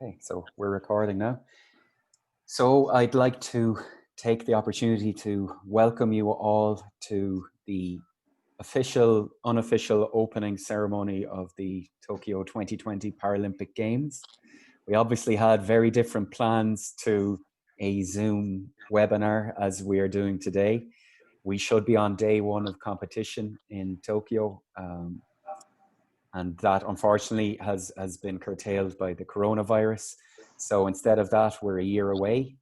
Okay, so we're recording now. So I'd like to take the opportunity to welcome you all to the official, unofficial opening ceremony of the Tokyo 2020 Paralympic Games. We obviously had very different plans to a Zoom webinar as we are doing today. We should be on day one of competition in Tokyo, and that unfortunately has been curtailed by the coronavirus. So instead of that, we're a year away.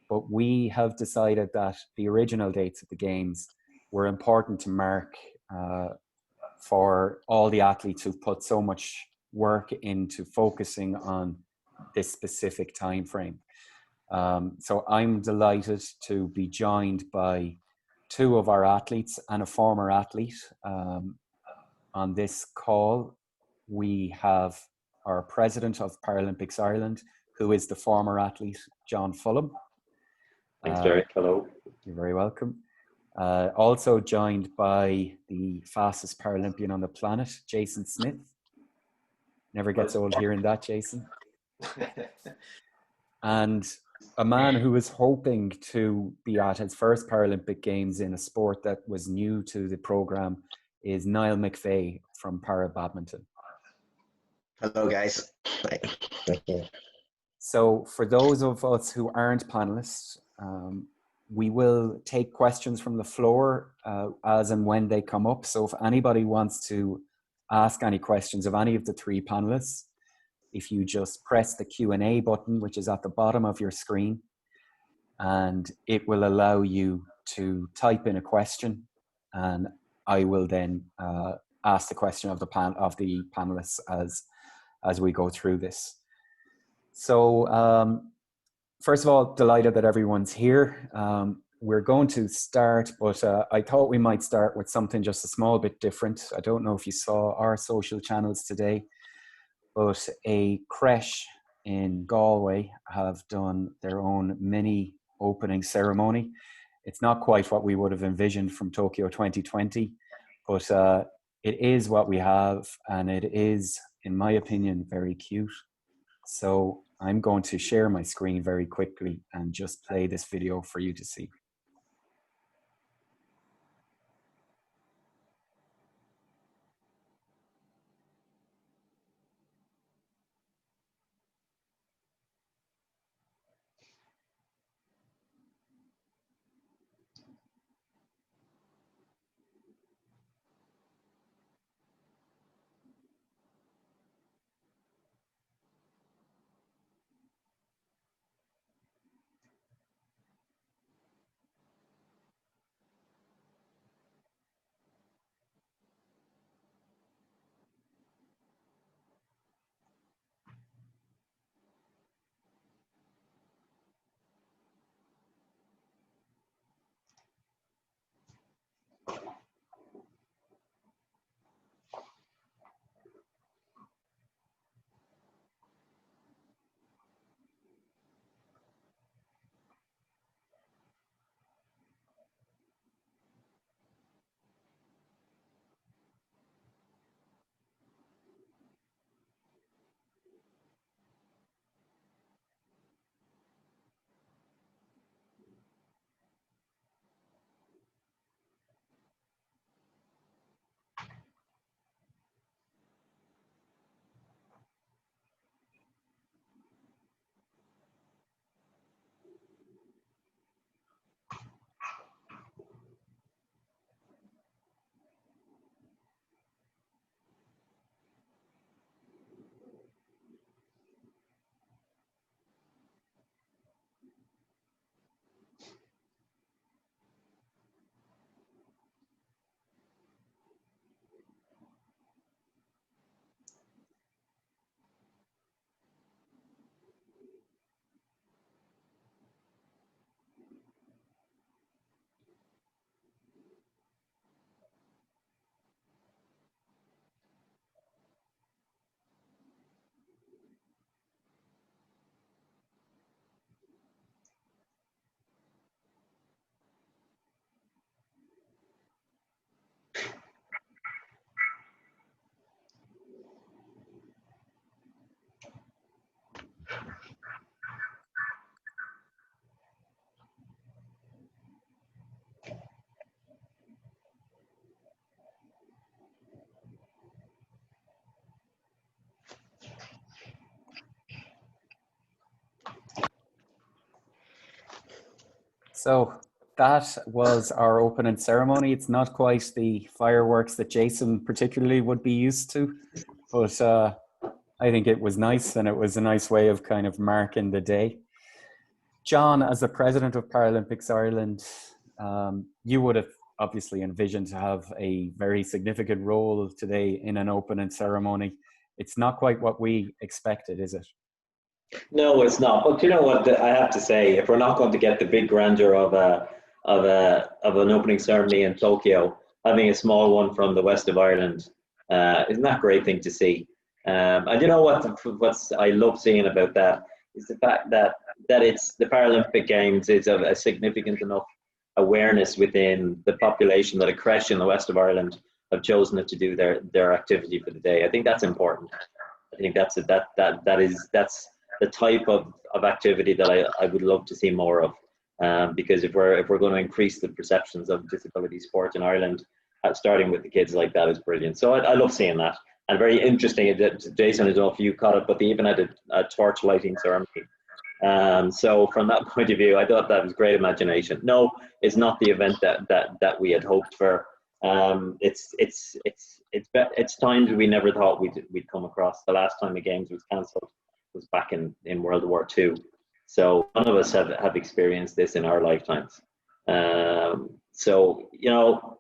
But we have decided that the original dates of the Games were important to mark for all the athletes who've put so much work into focusing on this specific time frame. So I'm delighted to be joined by two of our athletes and a former athlete on this call. We have our president of Paralympics Ireland, who is the former athlete, John Fulham. Thanks, Derek. Hello. You're very welcome. Also joined by the fastest Paralympian on the planet, Jason Smyth. Never gets old hearing that, Jason. And a man who was hoping to be at his first Paralympic Games in a sport that was new to the program is Niall McVeigh from Para Badminton. Hello, guys. Thank you. So for those of us who aren't panelists, we will take questions from the floor as and when they come up. So if anybody wants to ask any questions of any of the three panelists, if you just press the Q&A button, which is at the bottom of your screen, and it will allow you to type in a question, and I will then ask the question of the panelists as we go through this. So first of all, delighted that everyone's here. We're going to start, but I thought we might start with something just a small bit different. I don't know if you saw our social channels today, but a creche in Galway have done their own mini opening ceremony. It's not quite what we would have envisioned from Tokyo 2020, but it is what we have, and it is, in my opinion, very cute. So I'm going to share my screen very quickly and just play this video for you to see. So that was our opening ceremony. It's not quite the fireworks that Jason particularly would be used to, but I think it was nice, and it was a nice way of kind of marking the day. John, as the president of Paralympics Ireland, you would have obviously envisioned to have a very significant role today in an opening ceremony. It's not quite what we expected, is it? No, it's not. But you know what? I have to say, if we're not going to get the big grandeur of an opening ceremony in Tokyo, having a small one from the west of Ireland, isn't that a great thing to see? And you know what's I love seeing about that is the fact that it's the Paralympic Games is of a significant enough awareness within the population that a creche in the west of Ireland have chosen it to do their activity for the day. I think that's important. I think that's the type of activity that I would love to see more of, because if we're going to increase the perceptions of disability sport in Ireland, starting with the kids like that is brilliant. So I love seeing that, and very interesting that Jason, I don't know if you caught it, but they even had a torch lighting ceremony. So from that point of view, I thought that was great imagination. No, it's not the event that we had hoped for. It's times we never thought we'd come across. The last time the games was cancelled was back in World War II. So none of us have experienced this in our lifetimes. So, you know,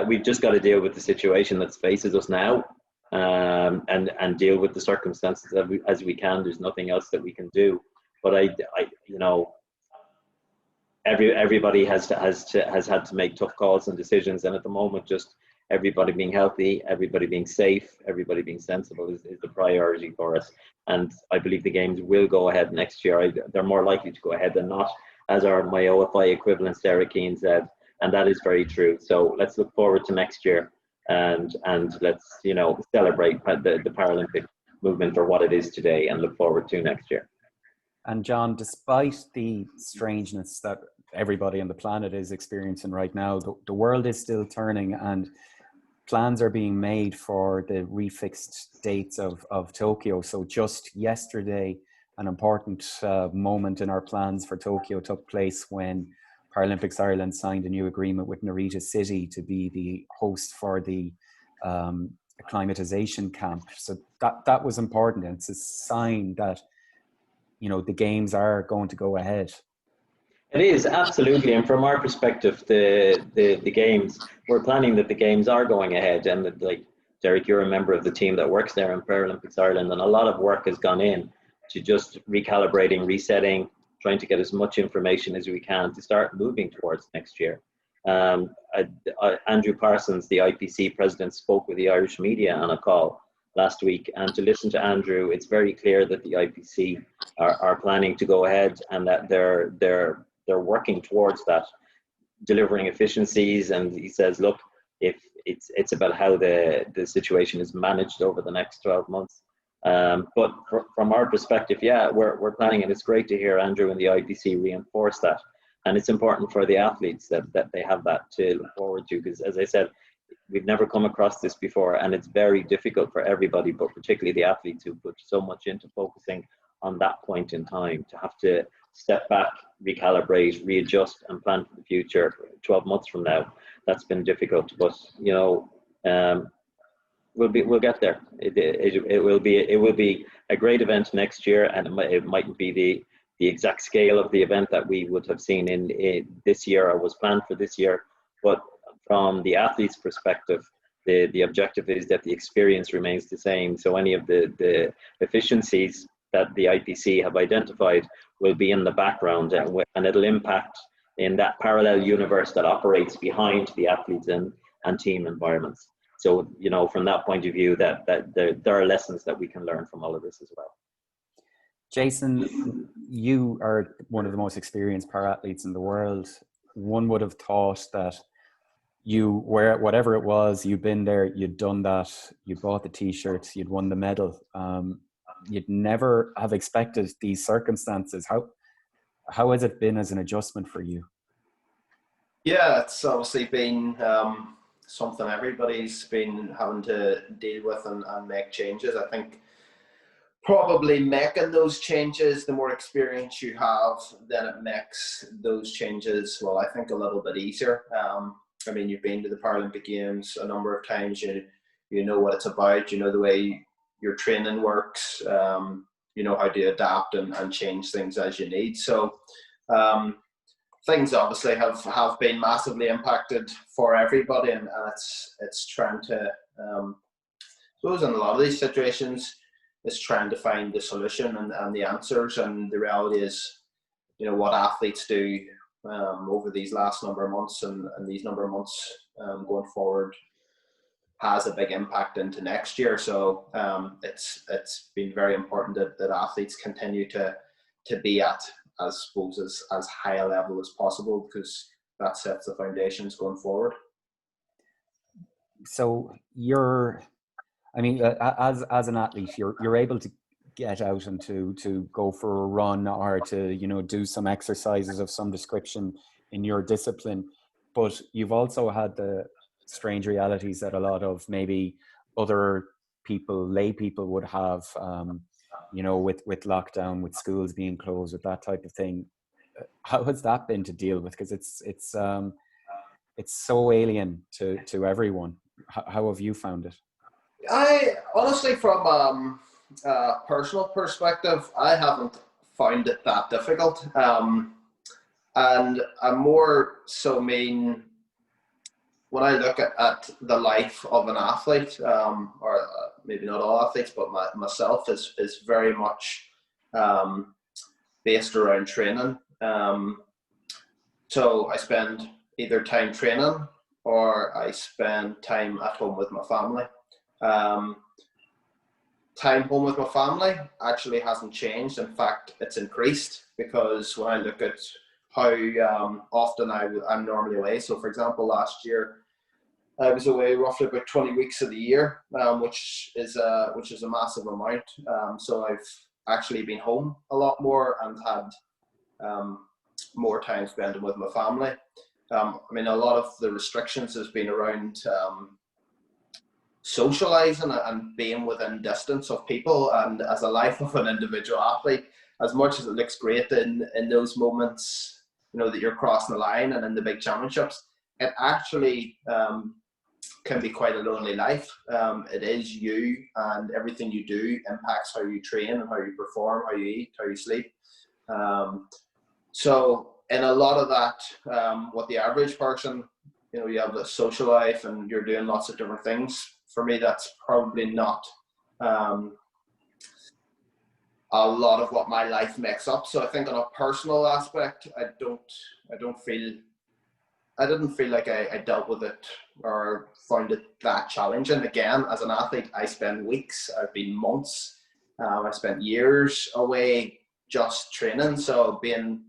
we've just got to deal with the situation that faces us now, and deal with the circumstances as we can. There's nothing else that we can do. But you know, everybody has had to make tough calls and decisions, and at the moment, just everybody being healthy, everybody being safe, everybody being sensible is the priority for us. And I believe the games will go ahead next year. They're more likely to go ahead than not, as are my OFI equivalents, Derek Keane said, and that is very true. So let's look forward to next year, and let's, you know, celebrate the Paralympic movement for what it is today, and look forward to next year. And John, despite the strangeness that everybody on the planet is experiencing right now, the world is still turning, and plans are being made for the refixed dates of Tokyo. So just yesterday, an important moment in our plans for Tokyo took place when Paralympics Ireland signed a new agreement with Narita City to be the host for the acclimatization camp. So that was important, and it's a sign that, you know, the games are going to go ahead. It is, absolutely. And from our perspective, the games, we're planning that the games are going ahead. And that, like, Derek, you're a member of the team that works there in Paralympics Ireland, and a lot of work has gone in to just recalibrating, resetting, trying to get as much information as we can to start moving towards next year. Andrew Parsons, the IPC president, spoke with the Irish media on a call last week, and to listen to Andrew, it's very clear that the IPC are planning to go ahead, and that they're working towards that, delivering efficiencies. And he says, look, if it's about how the situation is managed over the next 12 months. But from our perspective, yeah, we're planning, and it's great to hear Andrew and the IPC reinforce that. And it's important for the athletes that they have that to look forward to, because, as I said, we've never come across this before, and it's very difficult for everybody, but particularly the athletes who put so much into focusing on that point in time, to have to step back, recalibrate, readjust, and plan for the future 12 months from now. That's been difficult, but, you know, we'll get there. It will be a great event next year, and it mightn't be the exact scale of the event that we would have seen in this year or was planned for this year, but from the athlete's perspective, the objective is that the experience remains the same. So any of the efficiencies that the IPC have identified will be in the background, and it'll impact in that parallel universe that operates behind the athletes and team environments. So, you know, from that point of view, that there are lessons that we can learn from all of this as well. Jason, you are one of the most experienced para-athletes in the world. One would have thought that you were, whatever it was, you'd been there, you'd done that, you bought the t-shirts, you'd won the medal. You'd never have expected these circumstances. How has it been as an adjustment for you? Yeah, it's obviously been something everybody's been having to deal with and make changes. I think probably making those changes, the more experience you have, then it makes those changes, well, I think a little bit easier. I mean, you've been to the Paralympic Games a number of times. You know what it's about. You know the way your training works. You know how to adapt and change things as you need. So things obviously have been massively impacted for everybody, and it's trying to, I suppose in a lot of these situations, it's trying to find the solution and the answers. And the reality is, you know, what athletes do over these last number of months and these number of months going forward has a big impact into next year. So it's been very important that athletes continue to be at, I suppose, as high a level as possible, because that sets the foundations going forward. So as an athlete, you're able to get out and to go for a run or to, you know, do some exercises of some description in your discipline, but you've also had the strange realities that a lot of maybe other people, lay people, would have, you know, with lockdown, with schools being closed, with that type of thing. How has that been to deal with? Because it's so alien to everyone. How have you found it? I honestly, from a personal perspective, I haven't found it that difficult. And I more so mean, when I look at the life of an athlete, or maybe not all athletes, but myself is very much based around training. So I spend either time training or I spend time at home with my family. Time home with my family actually hasn't changed. In fact, it's increased, because when I look at how often I'm normally away. So for example, last year I was away roughly about 20 weeks of the year, which is a massive amount. So I've actually been home a lot more and had more time spending with my family. I mean, a lot of the restrictions has been around socializing and being within distance of people. And as a life of an individual athlete, as much as it looks great in those moments, you know, that you're crossing the line and in the big championships, it actually can be quite a lonely life. It is you, and everything you do impacts how you train and how you perform, how you eat, how you sleep. So in a lot of that, what the average person, you know, you have a social life and you're doing lots of different things. For me, that's probably not a lot of what my life makes up. So I think on a personal aspect, I didn't feel like I dealt with it or found it that challenging. Again, as an athlete, I spend weeks, I've been months, I spent years away just training. So being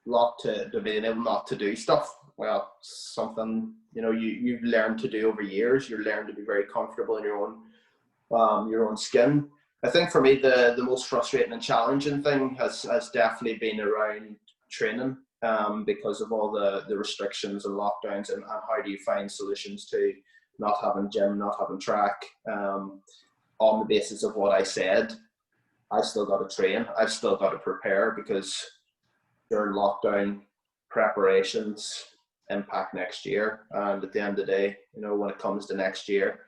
locked to being able not to do stuff, well, something, you know, you've learned to do over years. You learn to be very comfortable in your own skin. I think for me, the most frustrating and challenging thing has definitely been around training, because of all the restrictions and lockdowns, and how do you find solutions to not having gym, not having track, on the basis of what I said. I've still got to train. I've still got to prepare, because during lockdown, preparations impact next year. And at the end of the day, you know, when it comes to next year,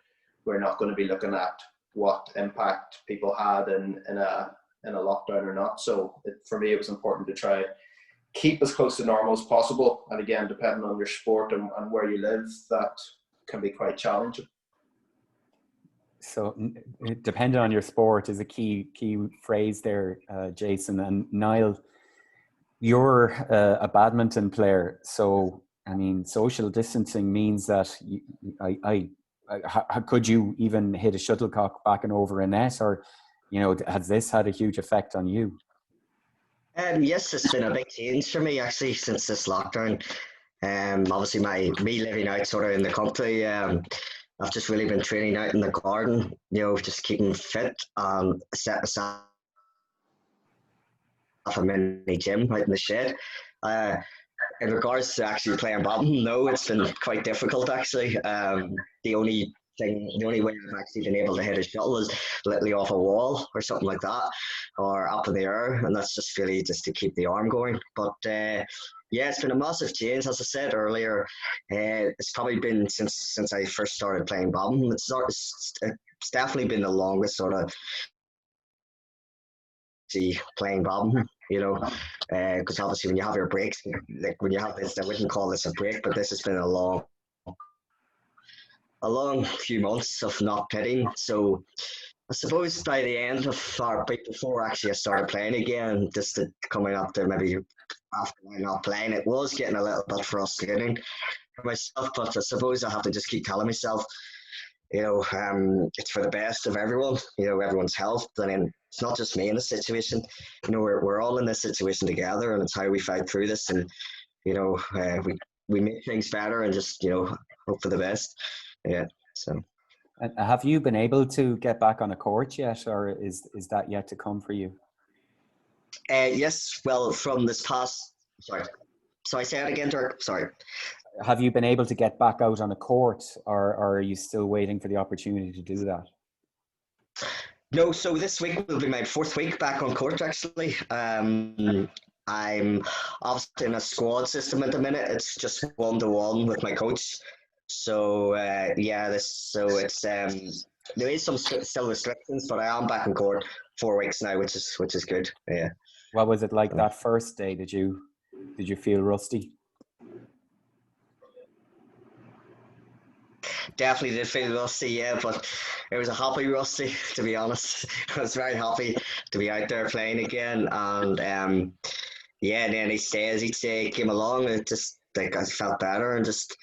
we're not going to be looking at what impact people had in a lockdown or not. So for me, it was important to try keep as close to normal as possible. And again, depending on your sport and where you live, that can be quite challenging. So depending on your sport is a key phrase there, Jason. And Niall, you're a badminton player. So, I mean, social distancing means that could you even hit a shuttlecock back and over a net, or, you know, has this had a huge effect on you? Yes, it's been a big change for me actually since this lockdown. Obviously me living out sort of in the country, I've just really been training out in the garden, you know, just keeping fit, set aside a mini gym out in the shed. In regards to actually playing badminton, no, it's been quite difficult actually. The only thing, the only way I've actually been able to hit a shuttle is literally off a wall or something like that, or up in the air, and that's just really just to keep the arm going. But yeah, it's been a massive change, as I said earlier. It's probably been since I first started playing badminton. It's definitely been the longest sort of playing badminton, you know, because obviously when you have your breaks, like when you have this, I wouldn't call this a break, but this has been a long few months of not pitting. So I suppose by the end of, or before actually I started playing again, just coming up to maybe after not playing, it was getting a little bit frustrating for myself. But I suppose I have to just keep telling myself, you know, it's for the best of everyone, you know, everyone's health. And then it's not just me in this situation, you know, we're all in this situation together, and it's how we fight through this. And, you know, we make things better and just, you know, hope for the best. Yeah, so. Have you been able to get back on a court yet, or is that yet to come for you? Yes, well, from this past, sorry, say it again, Dirk, sorry. Have you been able to get back out on a court, or are you still waiting for the opportunity to do that? No, so this week will be my 4th week back on court, actually. I'm obviously in a squad system at the minute. It's just 1-to-1 with my coach. So yeah, it's there is some still restrictions, but I am back in court 4 weeks now, which is good. Yeah. What was it like that first day? Did you feel rusty? Definitely did feel rusty, yeah, but it was a happy rusty, to be honest. I was very happy to be out there playing again, and yeah, and then each day came along, and it just like I felt better, and just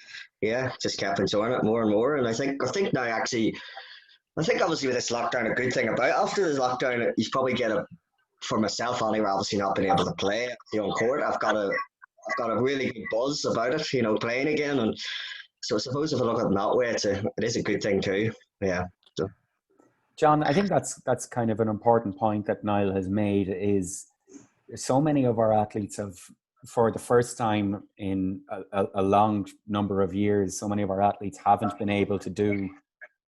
kept enjoying it more and more. And I think now actually, I think obviously with this lockdown, a good thing about after this lockdown, you probably get for myself anyway, obviously not being able to play on court, I've got a really good buzz about it, you know, playing again. And so I suppose if I look at it that way, it is a good thing too. Yeah. So. John, I think that's kind of an important point that Niall has made, is so many of our athletes have, for the first time in a long number of years, so many of our athletes haven't been able to do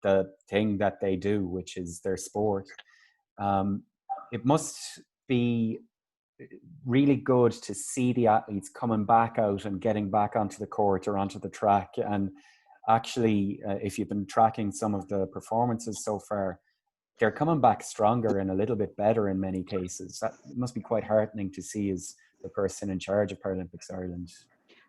the thing that they do, which is their sport. It must be really good to see the athletes coming back out and getting back onto the court or onto the track. And actually, if you've been tracking some of the performances so far, they're coming back stronger and a little bit better in many cases. That must be quite heartening to see as the person in charge of Paralympics Ireland.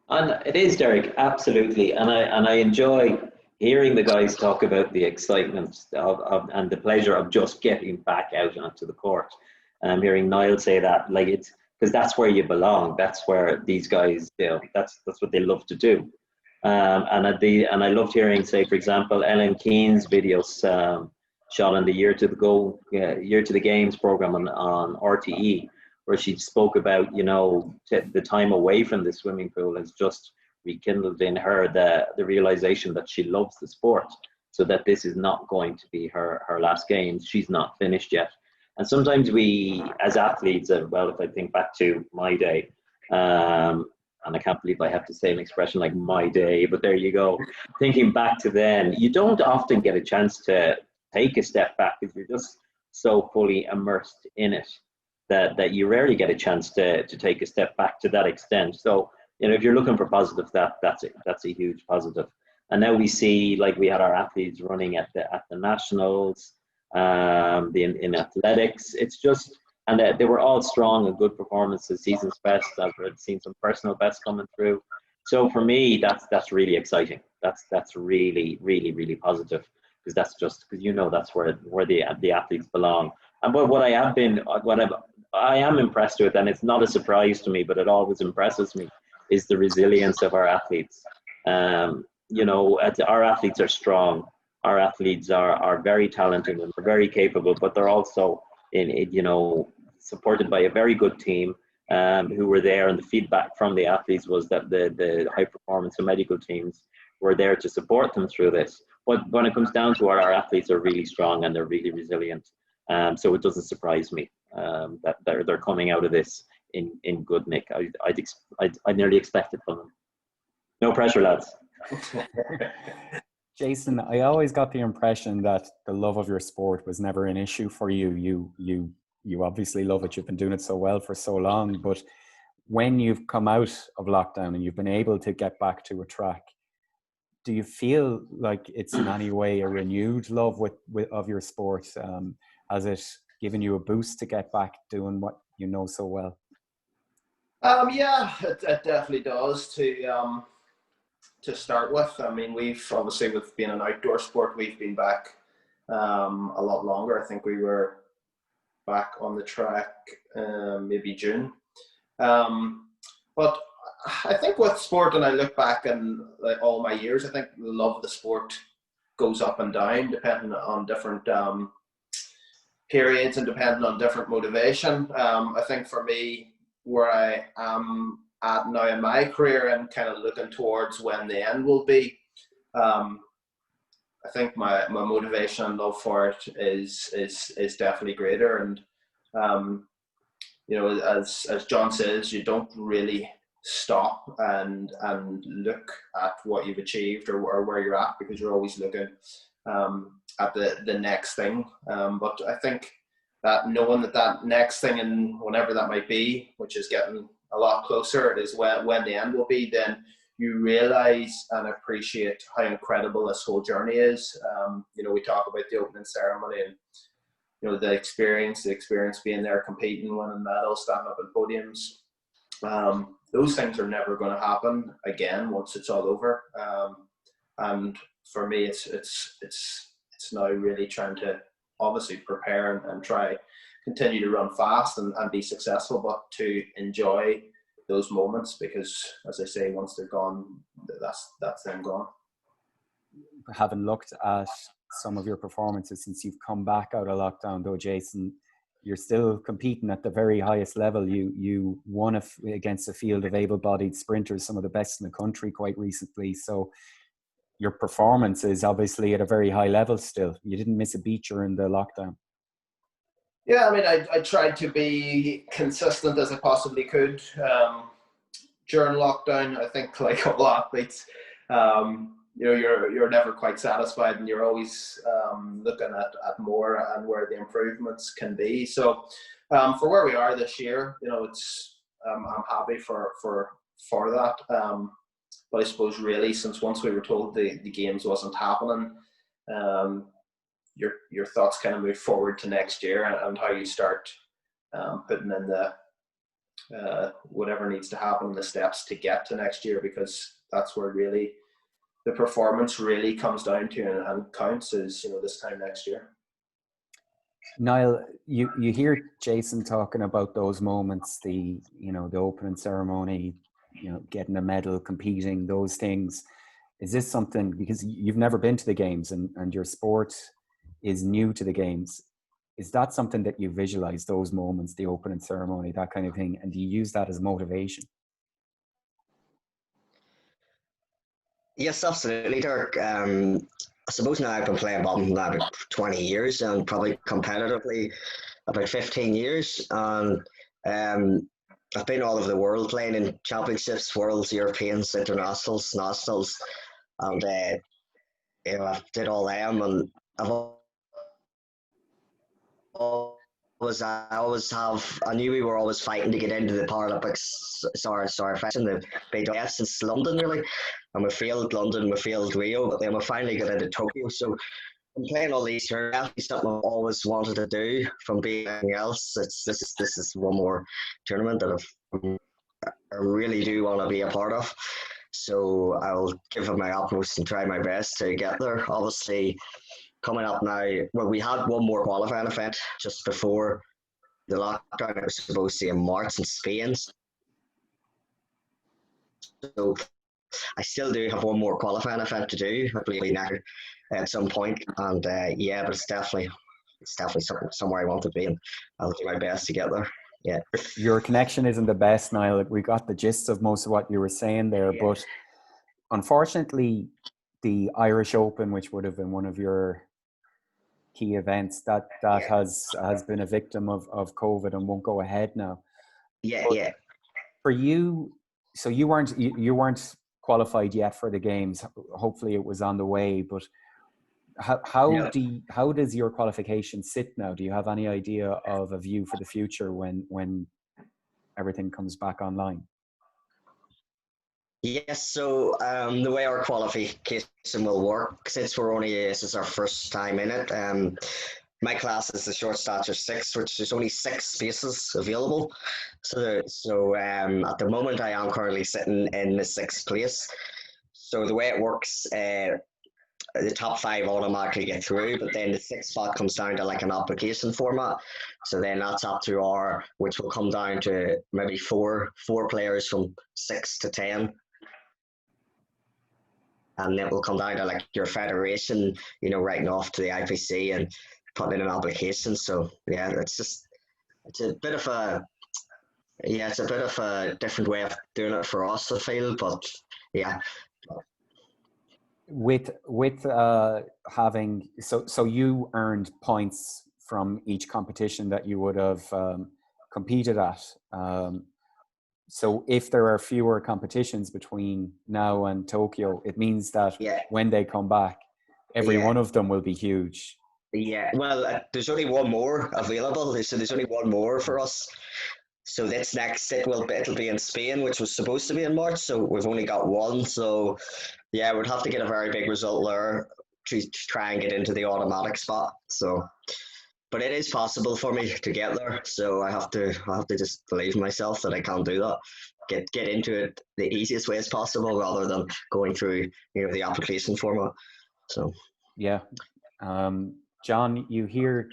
And it is, Derek, absolutely. And I enjoy hearing the guys talk about the excitement of and the pleasure of just getting back out onto the court. And I'm hearing Niall say that, like, it's because that's where you belong. That's where these guys, you know, that's what they love to do. And I loved hearing, say, for example, Ellen Keane's videos shot on the Year to the Games program on RTE, where she spoke about, you know, the time away from the swimming pool has just rekindled in her the realization that she loves the sport, so that this is not going to be her last games. She's not finished yet. And sometimes we, as athletes, well, if I think back to my day, and I can't believe I have to say an expression like my day, but there you go. Thinking back to then, you don't often get a chance to take a step back because you're just so fully immersed in it that you rarely get a chance to take a step back to that extent. So, you know, if you're looking for positive, that's a huge positive. And now we see, like, we had our athletes running at the nationals, in athletics. It's just, and they were all strong and good performances, season's best. I've seen some personal bests coming through. So for me, that's really exciting. That's really, really, really positive, because that's just, because, you know, that's where the athletes belong. And what I am impressed with, and it's not a surprise to me, but it always impresses me, is the resilience of our athletes. You know, our athletes are strong. Our athletes are very talented and they're very capable, but they're also you know, supported by a very good team who were there, and the feedback from the athletes was that the high performance and medical teams were there to support them through this. But when it comes down to it, our athletes are really strong and they're really resilient. So it doesn't surprise me that they're coming out of this in good nick. I nearly expected from them. No pressure, lads. Jason, I always got the impression that the love of your sport was never an issue for you. You obviously love it. You've been doing it so well for so long. But when you've come out of lockdown and you've been able to get back to a track, do you feel like it's in any way a renewed love of your sport? Has it given you a boost to get back doing what you know so well? Yeah, it definitely does. To start with, I mean, we've obviously, with being an outdoor sport, we've been back a lot longer. I think we were back on the track maybe June. But I think with sport, and I look back and like all my years, I think the love of the sport goes up and down depending on different periods and depending on different motivation. I think for me, where I am at now in my career and kind of looking towards when the end will be, I think my motivation and love for it is definitely greater. And you know, as John says, you don't really stop and look at what you've achieved or where you're at, because you're always looking at the next thing. But I think that knowing that next thing, and whenever that might be, which is getting a lot closer, it is when the end will be, then you realize and appreciate how incredible this whole journey is. You know, we talk about the opening ceremony and, you know, the experience being there, competing, winning medals, standing up at podiums. Those things are never going to happen again once it's all over. And for me, it's now really trying to obviously prepare and try continue to run fast and be successful, but to enjoy those moments, because as I say, once they're gone, that's them gone. Having looked at some of your performances since you've come back out of lockdown, though, Jason, you're still competing at the very highest level. You won against a field of able-bodied sprinters, some of the best in the country, quite recently. So your performance is obviously at a very high level still. You didn't miss a beat during the lockdown. Yeah, I mean, I tried to be consistent as I possibly could during lockdown. I think, like all athletes, you know, you're never quite satisfied, and you're always looking at more and where the improvements can be. So for where we are this year, you know, it's I'm happy for that. But I suppose really, since once we were told the games wasn't happening, your thoughts kind of move forward to next year and how you start putting in the whatever needs to happen, the steps to get to next year, because that's where really the performance really comes down to and counts, is, you know, this time next year. Niall, you hear Jason talking about those moments, the opening ceremony, you know, getting a medal, competing, those things. Is this something, because you've never been to the games and your sport is new to the games, is that something that you visualize, those moments, the opening ceremony, that kind of thing, and do you use that as motivation? Yes, absolutely, Dirk. I suppose now I've been playing badminton now about 20 years and probably competitively about 15 years. And I've been all over the world playing in championships, worlds, Europeans, internationals, nationals, and you know, I did all them, and I knew we were always fighting to get into the Paralympics, in the big F since London, really. And we failed London, we failed Rio, but then we finally got into Tokyo. So I'm playing all these here. It's something I've always wanted to do from being anything else. This is one more tournament that I really do want to be a part of. So I'll give it my utmost and try my best to get there. Obviously, coming up now, well, we had one more qualifying event just before the lockdown. It was supposed to be in March in Spain. So I still do have one more qualifying event to do, I believe, at some point. And yeah, but it's definitely somewhere I want to be, and I'll do my best to get there. Yeah. Your connection isn't the best, Niall. We got the gist of most of what you were saying there, yeah. But unfortunately, the Irish Open, which would have been one of your key events, that has been a victim of COVID and won't go ahead now. Yeah, but yeah. For you, so you weren't qualified yet for the games. Hopefully it was on the way, but how does your qualification sit now? Do you have any idea of a view for the future when everything comes back online? Yes, so the way our qualification will work, since this is our first time in it, my class is the short stature 6, which there's only 6 spaces available. So at the moment I am currently sitting in the 6th place. So the way it works, the top 5 automatically get through, but then the 6th spot comes down to like an application format. So then that's up to which will come down to maybe four players from 6 to 10. And it will come down to like your federation, writing off to the IPC and putting in an application. So yeah, it's a bit of a different way of doing it for us, I feel. But yeah. With having so you earned points from each competition that you would have competed at. So if there are fewer competitions between now and Tokyo, it means that when they come back, every one of them will be huge. Yeah, well, there's only one more available. So there's only one more for us. So this next it'll be in Spain, which was supposed to be in March. So we've only got one. So yeah, we'd have to get a very big result there to try and get into the automatic spot. So, but it is possible for me to get there. So I have to just believe in myself that I can do that. Get into it the easiest way as possible, rather than going through the application format. So yeah, John, you hear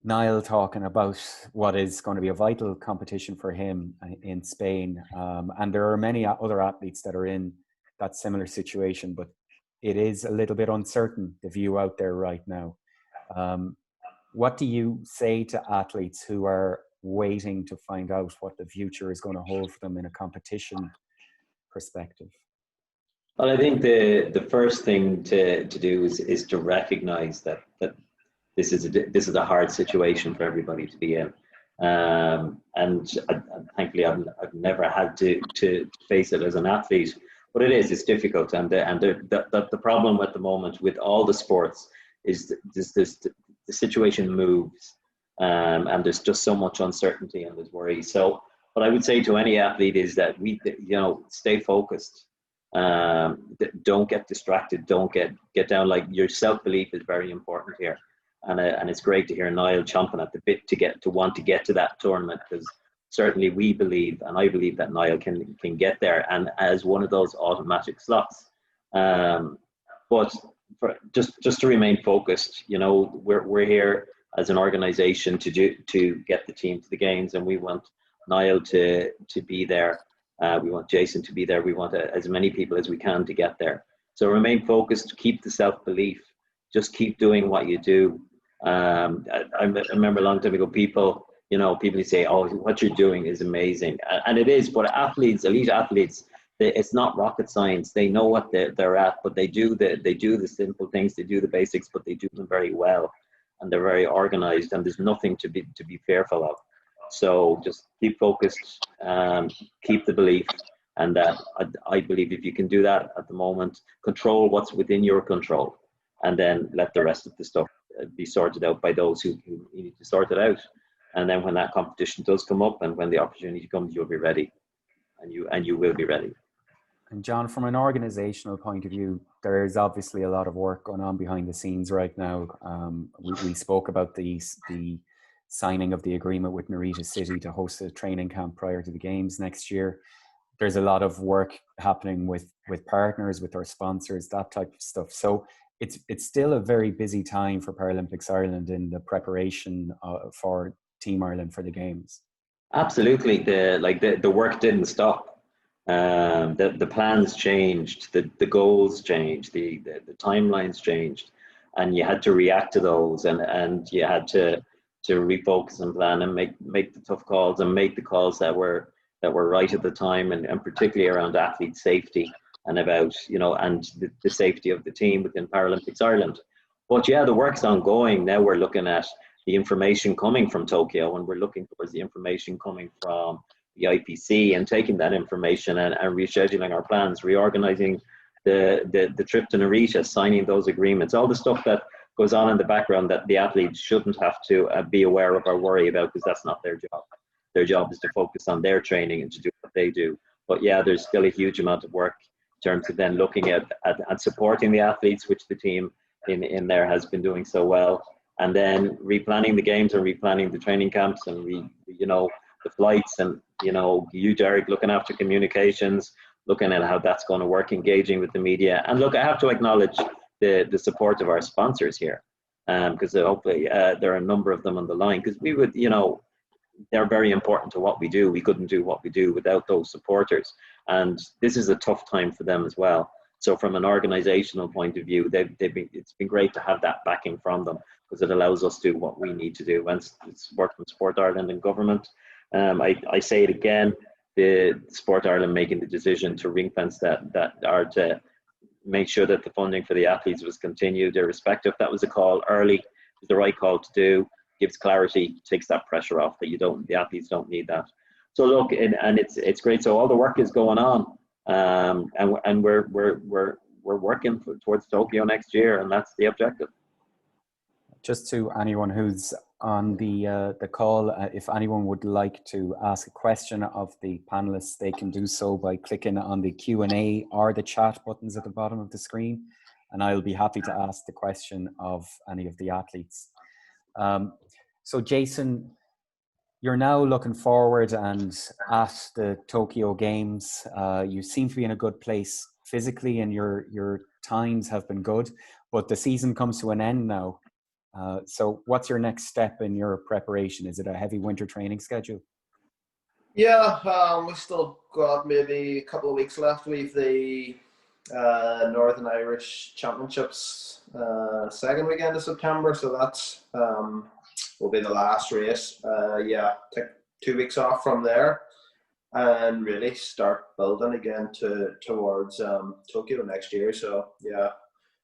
Niall talking about what is going to be a vital competition for him in Spain, and there are many other athletes that are in that similar situation, but it is a little bit uncertain, the view out there right now. What do you say to athletes who are waiting to find out what the future is going to hold for them in a competition perspective? Well, I think the first thing to do is to recognize that this is a hard situation for everybody to be in, and thankfully I've never had to face it as an athlete, but it's difficult, and the problem at the moment with all the sports is the situation moves, and there's just so much uncertainty and there's worry. So what I would say to any athlete is that stay focused. Don't get distracted. Don't get down. Like, your self-belief is very important here, and it's great to hear Niall chomping at the bit to want to get to that tournament, because certainly we believe, and I believe, that Niall can get there, and as one of those automatic slots. But just to remain focused, we're here as an organisation to get the team to the games, and we want Niall to be there. We want Jason to be there. We want as many people as we can to get there. So remain focused, keep the self-belief, just keep doing what you do. I remember a long time ago, people say, "Oh, what you're doing is amazing," and it is. But elite athletes, it's not rocket science. They know what they're at, but they do the simple things, they do the basics, but they do them very well, and they're very organized. And there's nothing to be fearful of. So just keep focused, keep the belief, and I believe if you can do that at the moment, control what's within your control, and then let the rest of the stuff be sorted out by those who need to sort it out. And then when that competition does come up, and when the opportunity comes, you'll be ready, and you will be ready. And John, from an organizational point of view, there is obviously a lot of work going on behind the scenes right now. We spoke about the signing of the agreement with Narita City to host a training camp prior to the games next year. There's a lot of work happening with partners, with our sponsors, that type of stuff. So it's still a very busy time for Paralympics Ireland in the preparation for Team Ireland for the games. Absolutely. The work didn't stop. The plans changed, the goals changed, the timelines changed, and you had to react to those, and you had to refocus and plan and make the tough calls, and make the calls that were right at the time, and particularly around athlete safety and about and the safety of the team within Paralympics Ireland. But yeah, the work's ongoing. Now we're looking at the information coming from Tokyo, and we're looking towards the information coming from the IPC and taking that information and rescheduling our plans, reorganizing the trip to Narita, signing those agreements, all the stuff that goes on in the background that the athletes shouldn't have to be aware of or worry about, because that's not their job. Their job is to focus on their training and to do what they do. But yeah, there's still a huge amount of work in terms of then looking at supporting the athletes, which the team in there has been doing so well, and then replanning the games and replanning the training camps and the flights, and you, Derek, looking after communications, looking at how that's going to work, engaging with the media. And look, I have to acknowledge the support of our sponsors here, because hopefully there are a number of them on the line, because we would, they're very important to what we do. We couldn't do what we do without those supporters, and this is a tough time for them as well. So from an organizational point of view, it's been great to have that backing from them, because it allows us to do what we need to do. And it's worked with Sport Ireland and government. I say it again, the Sport Ireland making the decision to ring fence that or to make sure that the funding for the athletes was continued, irrespective. That was a call early. It was the right call to do. Gives clarity, takes that pressure off that the athletes don't need that. So look, and it's great. So all the work is going on, and we're working towards Tokyo next year, and that's the objective. Just to anyone who's on the call, if anyone would like to ask a question of the panelists, they can do so by clicking on the Q&A or the chat buttons at the bottom of the screen, and I'll be happy to ask the question of any of the athletes. So Jason, you're now looking forward and at the Tokyo Games. You seem to be in a good place physically, and your times have been good, but the season comes to an end now. So what's your next step in your preparation? Is it a heavy winter training schedule? Yeah, we still got maybe a couple of weeks left. We've the Northern Irish Championships second weekend of September, so that's will be the last race. Take 2 weeks off from there and really start building again towards Tokyo next year. So yeah,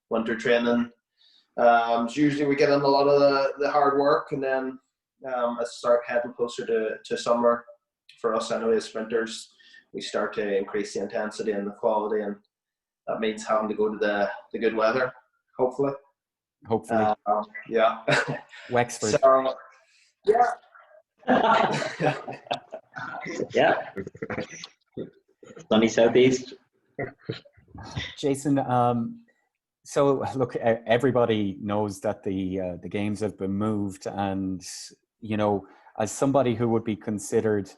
winter training. Usually we get in a lot of the hard work, and then I start heading closer to summer. For us anyway, as sprinters, we start to increase the intensity and the quality, and that means having to go to the good weather, hopefully. Yeah. Wexford. So, yeah. Yeah. Sunny southeast. Jason, so look, everybody knows that the games have been moved, and as somebody who would be considered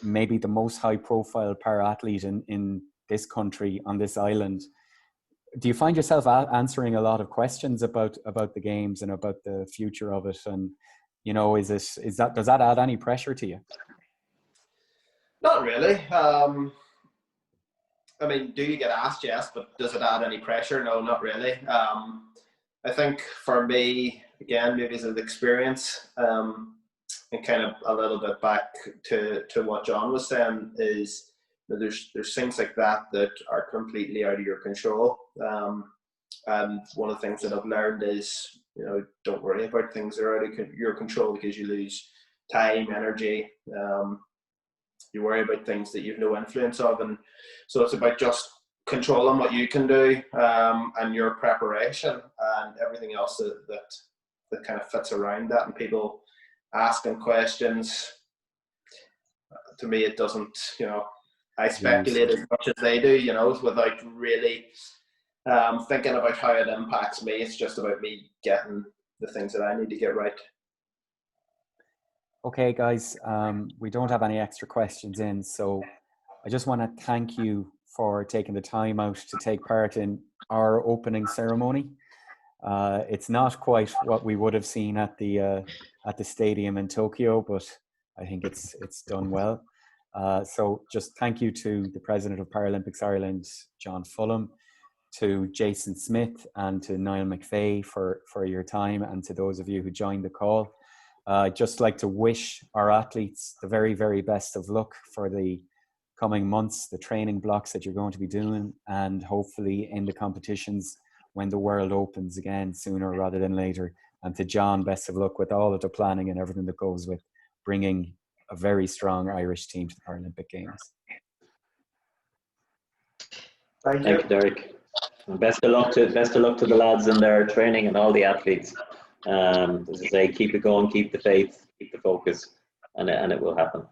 maybe the most high-profile para-athlete in this country, on this island, do you find yourself answering a lot of questions about the games and about the future of it? And does that add any pressure to you? Not really. I mean, do you get asked? Yes, but does it add any pressure? No, not really. I think for me, again, maybe as an experience, and kind of a little bit back to what John was saying, is there's things like that are completely out of your control. And one of the things that I've learned is, don't worry about things that are out of your control, because you lose time, energy. You worry about things that you've no influence of, and so it's about just controlling what you can do, and your preparation and everything else that kind of fits around that. And people asking questions, to me, it doesn't. I speculate as much as they do, without really thinking about how it impacts me. It's just about me getting the things that I need to get right. Okay, guys, we don't have any extra questions in, so I just want to thank you for taking the time out to take part in our opening ceremony. It's not quite what we would have seen at the stadium in Tokyo, but I think it's done well. So just thank you to the President of Paralympics Ireland, John Fulham, to Jason Smyth, and to Niall McVeigh for your time, and to those of you who joined the call. I'd just like to wish our athletes the very, very best of luck for the coming months, the training blocks that you're going to be doing, and hopefully in the competitions when the world opens again sooner rather than later. And to John, best of luck with all of the planning and everything that goes with bringing a very strong Irish team to the Paralympic Games. Thank you, Derek. And best of luck to the lads in their training and all the athletes. As I say, keep it going, keep the faith, keep the focus, and it will happen.